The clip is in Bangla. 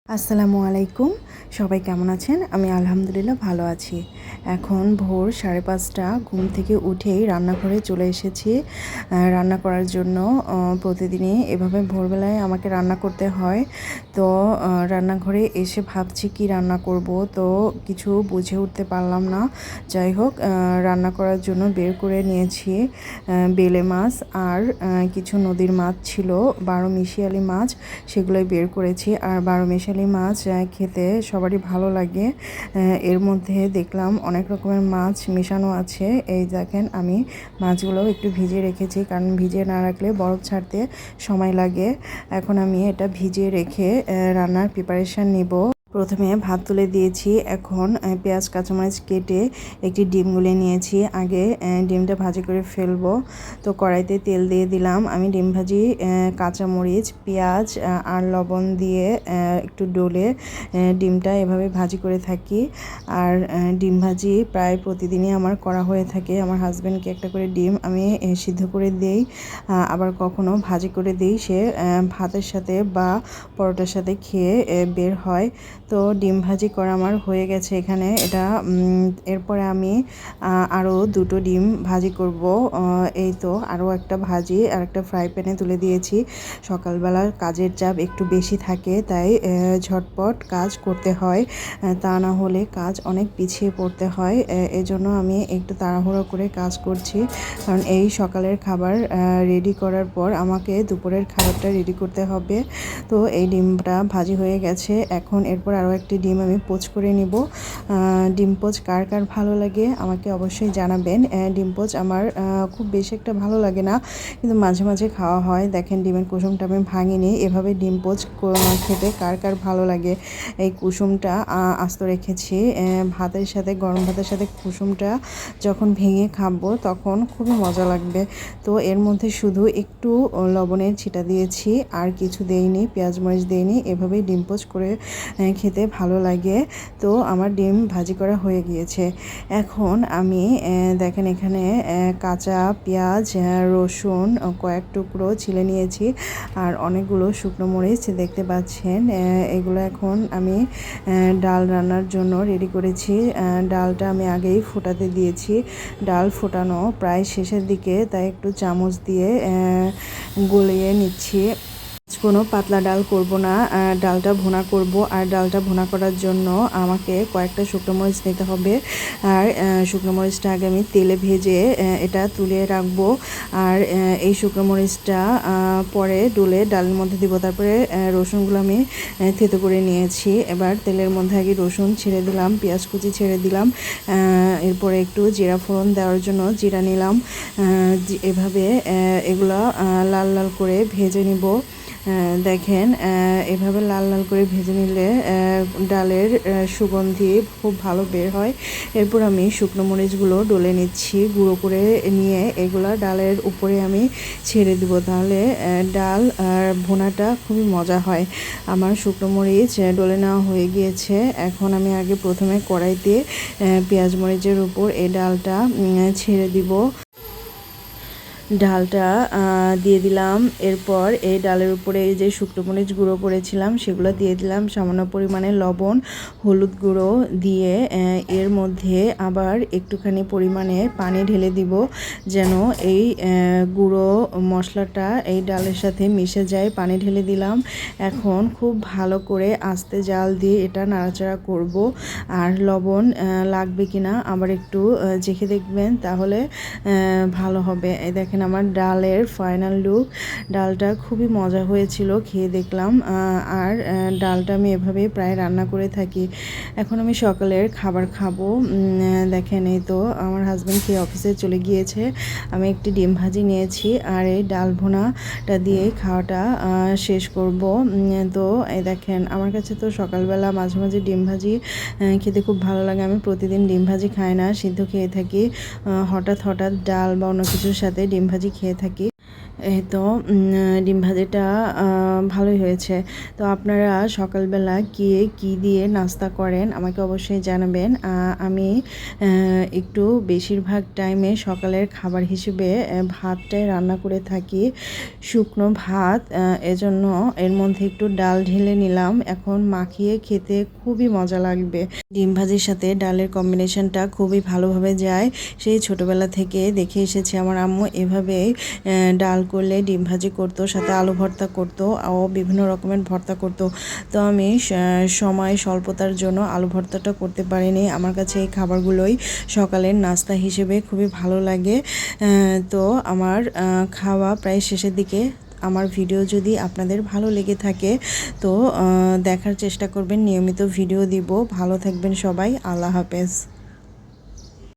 আসসালামু আলাইকুম। সবাই কেমন আছেন? আমি আলহামদুলিল্লাহ ভালো আছি। এখন ভোর 5:30 ঘুম থেকে উঠেই রান্নাঘরে চলে এসেছি রান্না করার জন্য। প্রতিদিনই এভাবে ভোরবেলায় আমাকে রান্না করতে হয়। তো রান্নাঘরে এসে ভাবছি কি রান্না করব, তো কিছু বুঝে উঠতে পারলাম না। যাই হোক, রান্না করার জন্য বের করে নিয়েছি বেলে মাছ আর কিছু নদীর মাছ ছিল, 12 মিশালি মাছ, সেগুলোই বের করেছি। আর 12 মিশালি মাছ খেতে সবারই ভালো লাগে। এর মধ্যে দেখলাম অনেক রকমের মাছ মেশানো আছে। এই দেখেন, আমি মাছগুলো একটু ভিজিয়ে রেখেছি, কারণ ভিজিয়ে না রাখলে বরফ ছাড়তে সময় লাগে। এখন আমি এটা ভিজিয়ে রেখে রান্নার প্রিপারেশান নিব। প্রথমে ভাত তুলে দিয়েছি। এখন পেঁয়াজ কাঁচামরিচ কেটে একটি ডিম গুলে নিয়েছি। আগে ডিমটা ভাজি করে ফেলবো। তো কড়াইতে তেল দিয়ে দিলাম। আমি ডিম ভাজি কাঁচামরিচ, পেঁয়াজ আর লবণ দিয়ে একটু ডলে ডিমটা এভাবে ভাজি করে থাকি। আর ডিম ভাজি প্রায় প্রতিদিনই আমার করা হয়ে থাকে। আমার হাজব্যান্ডকে একটা করে ডিম আমি সিদ্ধ করে দেই, আবার কখনো ভাজি করে দিই। সে ভাতের সাথে বা পরোটার সাথে খেয়ে বের হয়। তো ডিম ভাজি করা আমার হয়ে গেছে এখানে। এটা এরপরে আমি আরও দুটো ডিম ভাজি করব। এই তো আরও একটা ভাজি আর একটা ফ্রাই প্যানে তুলে দিয়েছি। সকালবেলার কাজের চাপ একটু বেশি থাকে, তাই ঝটপট কাজ করতে হয়, তা না হলে কাজ অনেক পিছিয়ে পড়তে হয়। এজন্য আমি একটু তাড়াহুড়ো করে কাজ করছি, কারণ এই সকালের খাবার রেডি করার পর আমাকে দুপুরের খাবারটা রেডি করতে হবে। তো এই ডিমটা ভাজি হয়ে গেছে। এখন এরপর আরও একটি ডিম আমি পোচ করে নিব। ডিম পোচ কার কার ভালো লাগে আমাকে অবশ্যই জানাবেন। ডিম পোচ আমার খুব বেশি একটা ভালো লাগে না, কিন্তু মাঝে মাঝে খাওয়া হয়। দেখেন, ডিমের কুসুমটা আমি ভাঙিনি। এভাবে ডিম পোচ খেতে কার কার ভালো লাগে। এই কুসুমটা আস্ত রেখেছি ভাতের সাথে, গরম ভাতের সাথে কুসুমটা যখন ভেঙে খাবো তখন খুবই মজা লাগবে। তো এর মধ্যে শুধু একটু লবণের ছিটা দিয়েছি, আর কিছু দেইনি, পেঁয়াজ মরিচ দেইনি। এভাবেই ডিম পোচ করে খেতে ভালো লাগে। তো আমার ডিম ভাজি করা হয়ে গিয়েছে। এখন আমি দেখেন এখানে কাঁচা পেঁয়াজ, রসুন কয়েক টুকরো ছিলে নিয়েছি, আর অনেকগুলো শুকনো মরিচ দেখতে পাচ্ছেন। এগুলো এখন আমি ডাল রান্নার জন্য রেডি করেছি। ডালটা আমি আগেই ফোটাতে দিয়েছি। ডাল ফোটানো প্রায় শেষের দিকে, তাই একটু চামচ দিয়ে গলিয়ে নিচ্ছি। কোনো পাতলা ডাল করব না, ডালটা ভুনা করব। আর ডালটা ভুনা করার জন্য আমাকে কয়েকটা শুকনো মরিচ নিতে হবে। আর শুকনো মরিচটা আগে আমি তেলে ভেজে এটা তুলে রাখবো। আর এই শুকনো মরিচটা পরে ডলে ডালের মধ্যে দিব। তারপরে রসুনগুলো আমি থেতো করে নিয়েছি। এবার তেলের মধ্যে আগে রসুন ছেড়ে দিলাম, পেঁয়াজ কুচি ছেড়ে দিলাম। এরপরে একটু জিরা ফোড়ন দেওয়ার জন্য জিরা নিলাম। এভাবে এগুলো লাল লাল করে ভেজে নিব। দেখেন, এভাবে লাল লাল করে ভেজে নিলে ডালের সুগন্ধি খুব ভালো বের হয়। এরপর আমি শুকনো মরিচগুলো ডলে নিচ্ছি, গুঁড়ো করে নিয়ে এগুলা ডালের উপরে আমি ছেড়ে দিব। তাহলে ডাল আর ভুনাটা খুবই মজা হয়। আমার শুকনো মরিচ ডলে নেওয়া হয়ে গিয়েছে। এখন আমি আগে প্রথমে কড়াইতে পেঁয়াজ মরিচের উপর এই ডালটা ছেড়ে দিব। ডালটা দিয়ে দিলাম। এরপর এই ডালের উপরে এই যে শুকনো মরিচ গুঁড়ো করেছিলাম সেগুলো দিয়ে দিলাম। সামান্য পরিমাণে লবণ, হলুদ গুঁড়ো দিয়ে এর মধ্যে আবার একটুখানি পরিমাণে পানি ঢেলে দিব, যেন এই গুঁড়ো মশলাটা এই ডালের সাথে মিশে যায়। পানি ঢেলে দিলাম। এখন খুব ভালো করে আস্তে জাল দিয়ে এটা নাড়াচাড়া করব। আর লবণ লাগবে কিনা আবার একটু চেখে দেখবেন, তাহলে ভালো হবে। এই দেখেন আমার ডালের ফাইনাল লুক। ডালটা খুবই মজা হয়েছিল, খেয়ে দেখলাম। আর ডালটা আমি এভাবে প্রায় রান্না করে থাকি। এখন আমি সকালের খাবার খাবো। দেখেন, এই তো আমার হাজব্যান্ড খেয়ে অফিসে চলে গিয়েছে। আমি একটি ডিম ভাজি নিয়েছি, আর এই ডাল ভুনাটা দিয়ে খাওয়াটা শেষ করব। তো এই দেখেন, আমার কাছে তো সকালবেলা মাঝে মাঝে ডিম ভাজি খেতে খুব ভালো লাগে। আমি প্রতিদিন ডিম ভাজি খাই না, সিদ্ধ খেয়ে থাকি। হঠাৎ হঠাৎ ডাল বা অন্য কিছুর সাথে ডিম ভাজি খেয়ে থাকি। এই তো ডিম ভাজিটা ভালোই হয়েছে। তো আপনারা সকালবেলা কী দিয়ে নাস্তা করেন আমাকে অবশ্যই জানাবেন। আমি একটু বেশিরভাগ টাইমে সকালের খাবার হিসেবে ভাতটাই রান্না করে থাকি, শুকনো ভাত। এজন্য এর মধ্যে একটু ডাল ঢেলে নিলাম, এখন মাখিয়ে খেতে খুবই মজা লাগবে। ডিম ভাজির সাথে ডালের কম্বিনেশনটা খুবই ভালোভাবে যায়। সেই ছোটোবেলা থেকে দেখে এসেছি আমার আম্মু এভাবেই ডাল করলে ডিম ভাজি করতো, সাথে আলু ভর্তা করতো ও বিভিন্ন রকমের ভর্তা করতো। তো আমি সময় স্বল্পতার জন্য আলু ভর্তাটা করতে পারিনি। আমার কাছে এই খাবারগুলোই সকালের নাস্তা হিসেবে খুবই ভালো লাগে। তো আমার খাওয়া প্রায় শেষের দিকে। আমার ভিডিও যদি আপনাদের ভালো লেগে থাকে তো দেখার চেষ্টা করবেন, নিয়মিত ভিডিও দিব। ভালো থাকবেন সবাই, আল্লাহ হাফেজ।